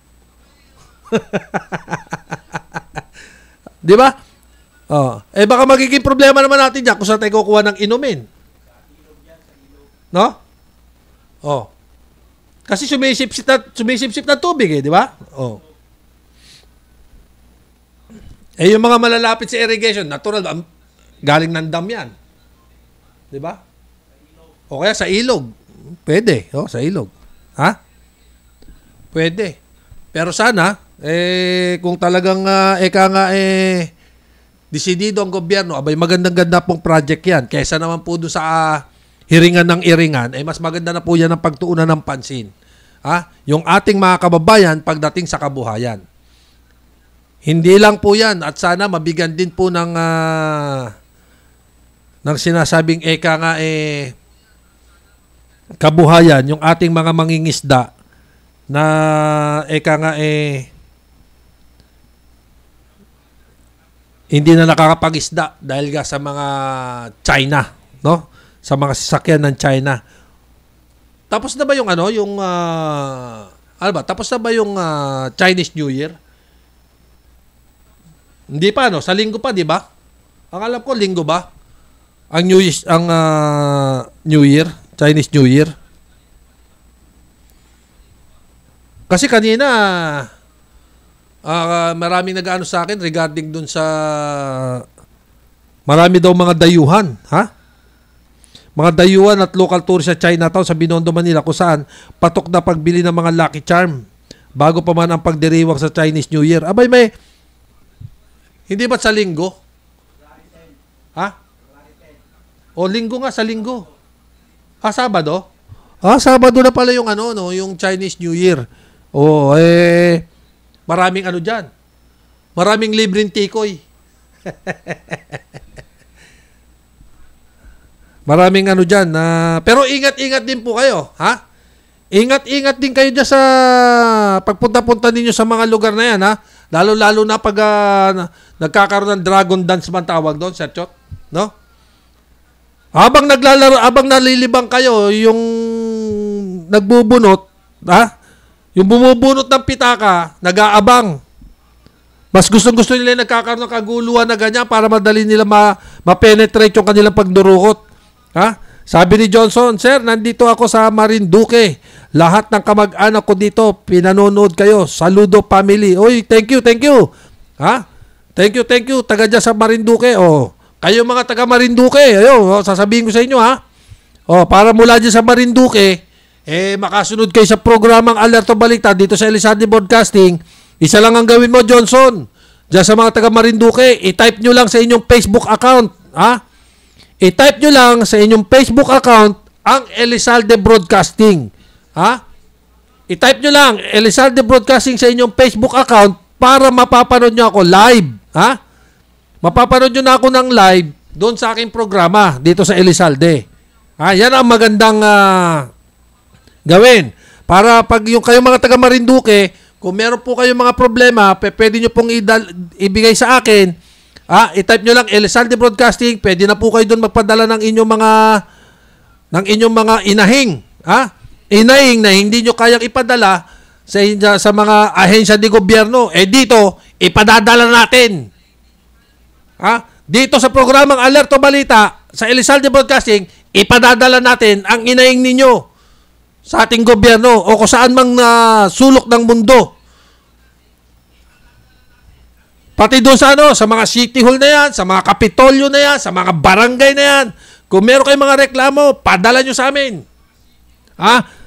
Di ba? Baka magiging problema naman natin dyan kung saan tayo kukuha ng inumin. No? Kasi sumisip-sip na tubig di ba? Yung mga malalapit sa irrigation, natural, galing ng dam yan. Di ba? O kaya sa ilog. Pwede. Sa ilog. Pwede. Pero sana, kung talagang desidido ang gobyerno, magandang-ganda pong project yan. Kaysa naman po doon sa hiringan ng iringan, mas maganda na po yan ang pagtuunan ng pansin. Yung ating mga kababayan pagdating sa kabuhayan. Hindi lang po yan. At sana mabigyan din po ng sinasabing kabuhayan yung ating mga mangingisda na hindi na nakakapag-isda dahil sa mga China, no? Sa mga sasakyan ng China. Tapos na ba yung tapos na ba yung Chinese New Year? Hindi pa, sa linggo pa, di ba? Ang alam ko, linggo ba? Ang New Year, Chinese New Year. Kasi kanina, maraming nag-ano sa akin regarding dun sa marami daw mga dayuhan, mga dayuhan at local tours sa Chinatown sa Binondo, Manila, kung saan patok na pagbili ng mga Lucky Charm bago pa man ang pagdiriwang sa Chinese New Year. Hindi ba sa linggo? O linggo nga, sa linggo. Sabado? Sabado na pala yung yung Chinese New Year. Maraming dyan. Maraming libreng tikoy. Maraming dyan. Pero ingat-ingat din po kayo. Ingat-ingat din kayo dyan sa pagpunta-punta ninyo sa mga lugar na yan. Lalo-lalo na pag nagkakaroon ng dragon dance man tawag doon, Sir Chot. No? Habang naglalaro, habang nalilibang kayo, yung nagbubunot, yung bumubunot ng pitaka, nag-aabang. Mas gustong-gusto nila nagkakaroon ng kaguluhan na ganyan para madali nila ma-penetrate yung kanilang pagdurukot. Sabi ni Johnson, Sir, nandito ako sa Marinduque. Lahat ng kamag-anak ko dito, pinanonood kayo. Saludo family. Oy, thank you. Thank you. Taga dyan sa Marinduque. Kayo mga taga Marinduque, sasabihin ko sa inyo, para mula dyan sa Marinduque, makasunod kayo sa programang Alerto Balita dito sa Elisande Broadcasting. Isa lang ang gawin mo, Johnson. Diyan sa mga taga Marinduque, i-type nyo lang sa inyong Facebook account. I-type nyo lang sa inyong Facebook account ang Elisande Broadcasting. I-type nyo lang, Elizalde Broadcasting sa inyong Facebook account para mapapanood nyo ako live. Ha? Mapapanood nyo na ako ng live doon sa aking programa dito sa Elizalde. Yan ang magandang gawin. Para pag yung kayong mga taga Marinduque, kung meron po kayong mga problema, pwede nyo pong ibigay sa akin. I-type nyo lang Elizalde Broadcasting, pwede na po kayo doon magpadala ng inyong mga inahing. Inahing na hindi nyo kayang ipadala sa mga ahensya de gobyerno. Dito, ipadadala natin. Dito sa programang Alerto Balita, sa Elizalde Broadcasting, ipadadala natin ang inahing ninyo sa ating gobyerno o kung saan mang sulok ng mundo. Pati doon sa mga city hall na yan, sa mga kapitolyo na yan, sa mga barangay na yan. Kung meron kayong mga reklamo, padala nyo sa amin.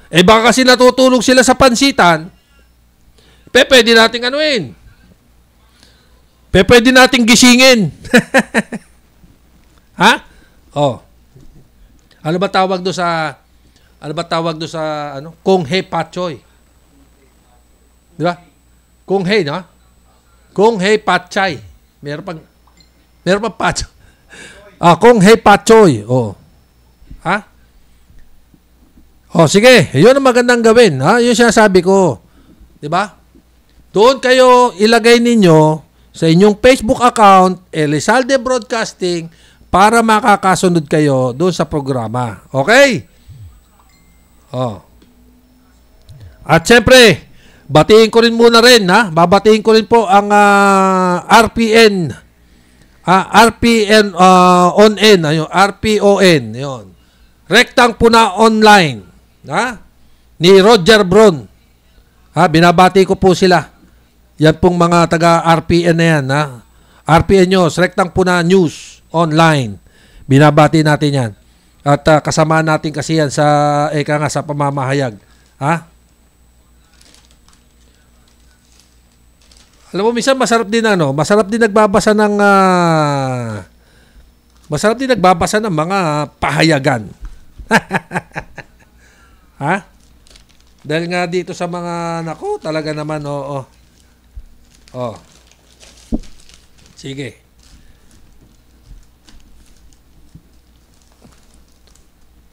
Baka kasi natutulog sila sa pansitan, pwede nating anuin. Pwede nating gisingin. Ano ba tawag do sa Kung Hei Patchoy? Di ba? Kung Hei, no? Kung Hei Patchay. Meron pang Patchoy. Kung Hei Patchoy. Sige. Yun ang magandang gawin. Yun sinasabi ko. Di ba? Doon kayo ilagay ninyo sa inyong Facebook account, Elizalde Broadcasting, para makakasunod kayo doon sa programa. Okay? At syempre, batiin ko rin muna rin, babatiin ko rin po ang RPN. RPN on N, RPON, yun. Rektang Puna Online, ni Roger Bron. Binabati ko po sila. Yan pong mga taga RPN na yan, RPN News, Rektang Puna News Online. Binabati natin yan. At kasama natin kasi yan sa pamamahayag. Alam mo, minsan masarap din nagbabasa ng mga pahayagan. Dahil nga dito sa mga talaga naman, Sige.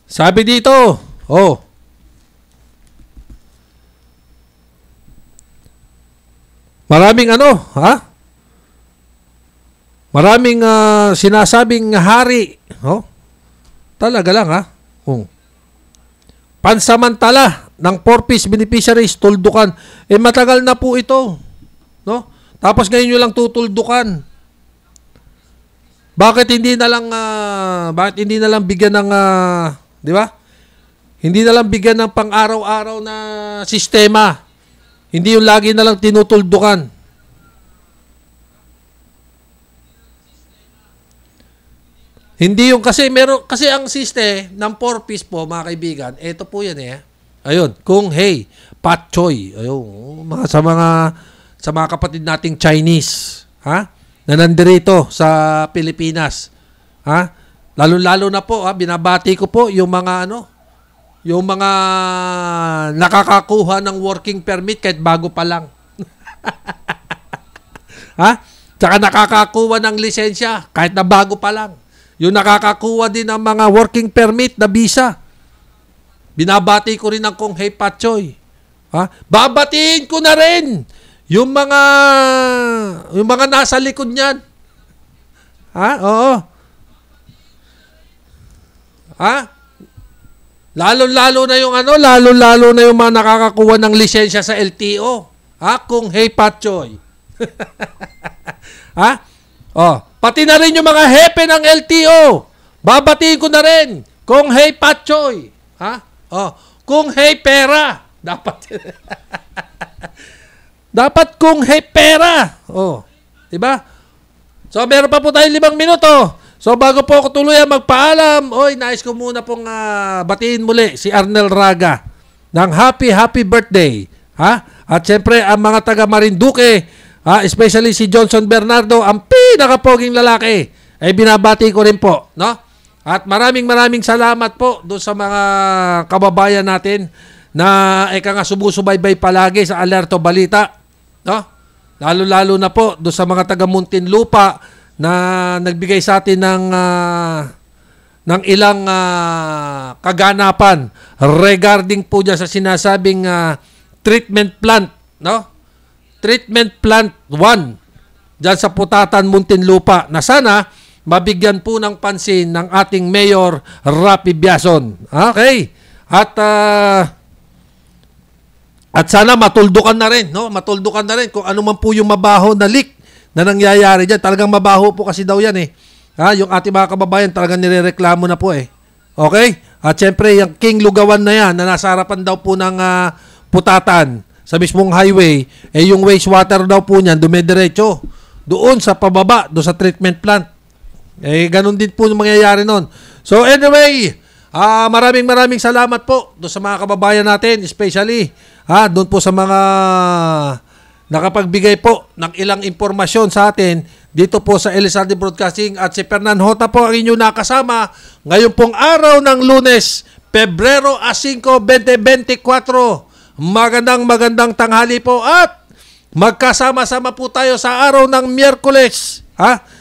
Sabi dito, maraming maraming sinasabing hari. Talaga lang, pansamantala ng 4-piece beneficiaries tuldukan. Matagal na po ito. No? Tapos ngayon nyo lang tutuldukan. Bakit hindi na lang bigyan ng di ba? Hindi na lang bigyan ng pang-araw-araw na sistema. Hindi yung lagi na lang tinutuldukan. Hindi yung kasi ang system ng 4-piece po, mga kaibigan. Ito po yan Ayun, Kung Hei Patchoy. Ayun, sa mga kapatid nating Chinese, na nandirito sa Pilipinas. Lalo-lalo na po, binabati ko po yung mga nakakakuha ng working permit kahit bago pa lang. Tsaka nakakakuha ng lisensya kahit na bago pa lang. Yung nakakakuha din ng mga working permit na visa. Binabati ko rin ang Kung Hei Patchoy. Babatiin ko na rin yung mga nasa likod niyan. Oo. Lalo-lalo na yung mga nakakakuha ng lisensya sa LTO. Kung Hei Patchoy. Pati na rin yung mga hepe ng LTO. Babatiin ko na rin. Kung Hei Patchoy. Kung Hei Pera. Dapat Kung Hei Pera. Diba? So, meron pa po tayo 5 minuto. So, bago po ako tuluyan magpaalam, nais ko muna pong batiin muli si Arnel Raga ng happy birthday. At syempre, ang mga taga Marinduque, especially si Johnson Bernardo, ang pinakapoging lalaki, ay binabati ko rin po. No? At maraming salamat po doon sa mga kababayan natin na eka nga sumusubaybay palagi sa Alerto Balita, no? Lalo-lalo na po do sa mga taga Muntinlupa na nagbigay sa atin ng ilang kaganapan regarding po dyan sa sinasabing treatment plant, no? Treatment plant 1 dyan sa Putatan, Muntinlupa na sana mabigyan po ng pansin ng ating Mayor Rapi Biason. Okay? At sana matuldukan na rin, no? Matuldukan na rin kung ano man po yung mabaho na leak na nangyayari diyan. Talagang mabaho po kasi daw yan eh. Yung ating mga kababayan talagang nirereklamo na po eh. Okay? At syempre, yung King Lugawan na yan na nasa harapan daw po ng Putatan sa mismong highway, yung wastewater daw po niyan dumidiretso doon sa pababa, doon sa treatment plant. Ganun din po yung mangyayari nun. So anyway, maraming salamat po doon sa mga kababayan natin, especially doon po sa mga nakapagbigay po ng ilang impormasyon sa atin dito po sa Elizalde Broadcasting, at si Fernan Hota po ang inyong nakasama ngayon pong araw ng Lunes, Pebrero 5, 2024. Magandang tanghali po at magkasama-sama po tayo sa araw ng Miyerkules.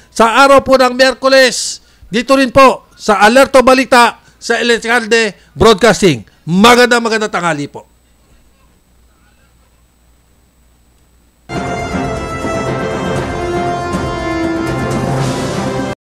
Sa araw po ng Miyerkules, dito rin po sa Alerto Balita sa Elizalde Broadcasting. Magandang tanghali po.